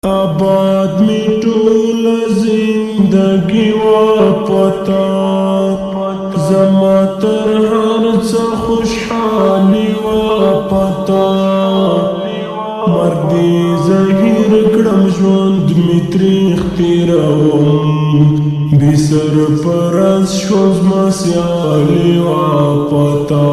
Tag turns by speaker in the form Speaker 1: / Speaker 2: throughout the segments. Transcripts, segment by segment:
Speaker 1: آباد می ټول زندگی وا پتا زما تر هر څه خوشحالي وا پتا مردی زهیر کړم ژوند می تریخ تیروم بی سرپرست شو زما سیالي وا پتا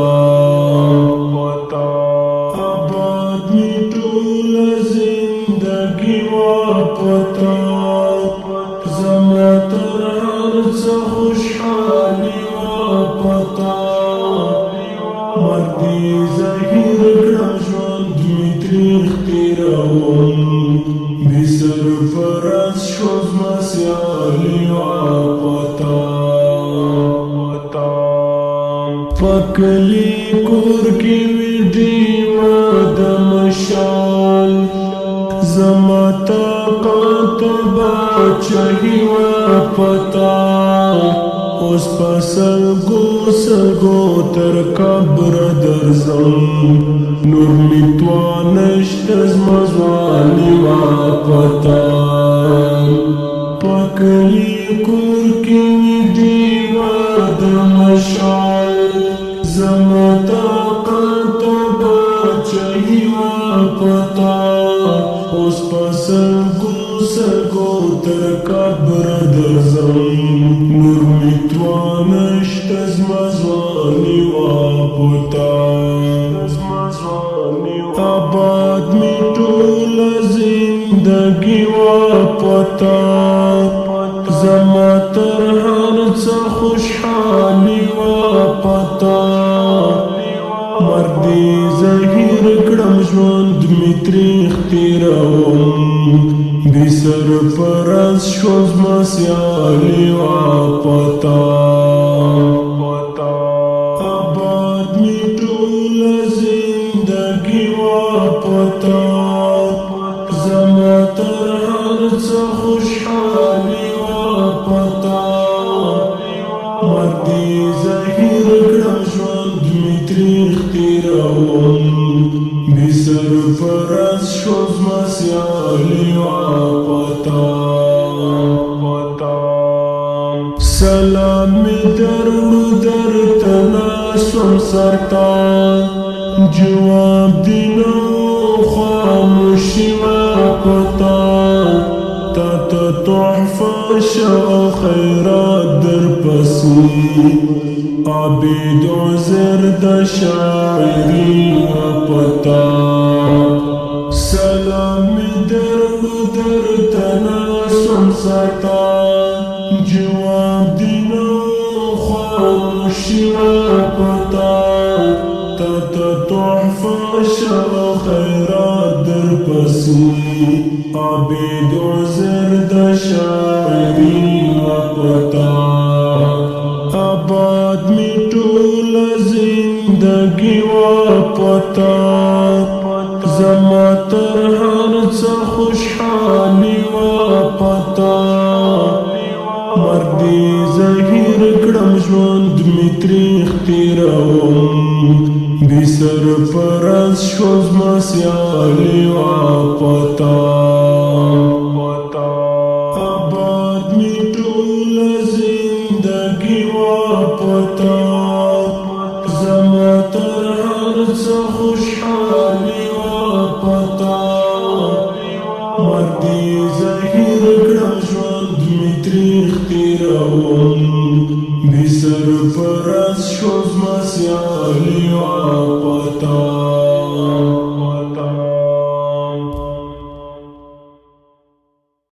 Speaker 1: آباد می ټول زندگی وا پتا زما تر هر څه خوشحالي وا پتا مردی زهیر کړم ژوند می تریخ تیروم بی سرپرست شو زما سیالي وا پتا پکلی کور کی ویډیو د مشال زما طاقت باچهی وا پتا اوس پسلگو تر قبر درزم نور میتوانشت زما ځواني وا پتا پکلی کور کی ویډیو د مشال زما طاقت باچهی وا پتا اوس پسلگو تر قبر درزم نور میتوانشت زما ځواني وا پتا آباد می ټول زندگی وا پتا زما تر هر څه خوشحالي وا پتا مردی زهیر کړم ژوند می تریخ تیروم بی سرپرست شو زما سیالي وا پتا آباد می ټول زندگی وا پتا زما تر هر څه خوشحالي وا پتا مردی زهیر کړم ژوند می تریخ تیروم بی سرپرست شو زما سیالي وا پتا سلام می درړو درته ناسم سرتا جواب دینو خاموشي وا پتا تا ته تحفه شو خیرات در پسی عابد عذر د شاعري وا پتا سلام می درړو درته ناسم سرتا جواب دینو خاموشي وا پتا تا ته تحفه شو خیرات در پسی عابد عذر د شاعري وا پتا آباد می ټول زندگی وا پتا زما تر هر څه خوشحالي وا پتا مردی زهیر کړم ژوند می تریخ تیروم بی سرپرست شو زما سیالي وا پتا آباد می ټول زندگی وا پتا زما تر هر څه خوشحالي وا پتا مردی زهیر کړم ژوند می تریخ تیروم بی سرپرست شو زما سیالي وا پتا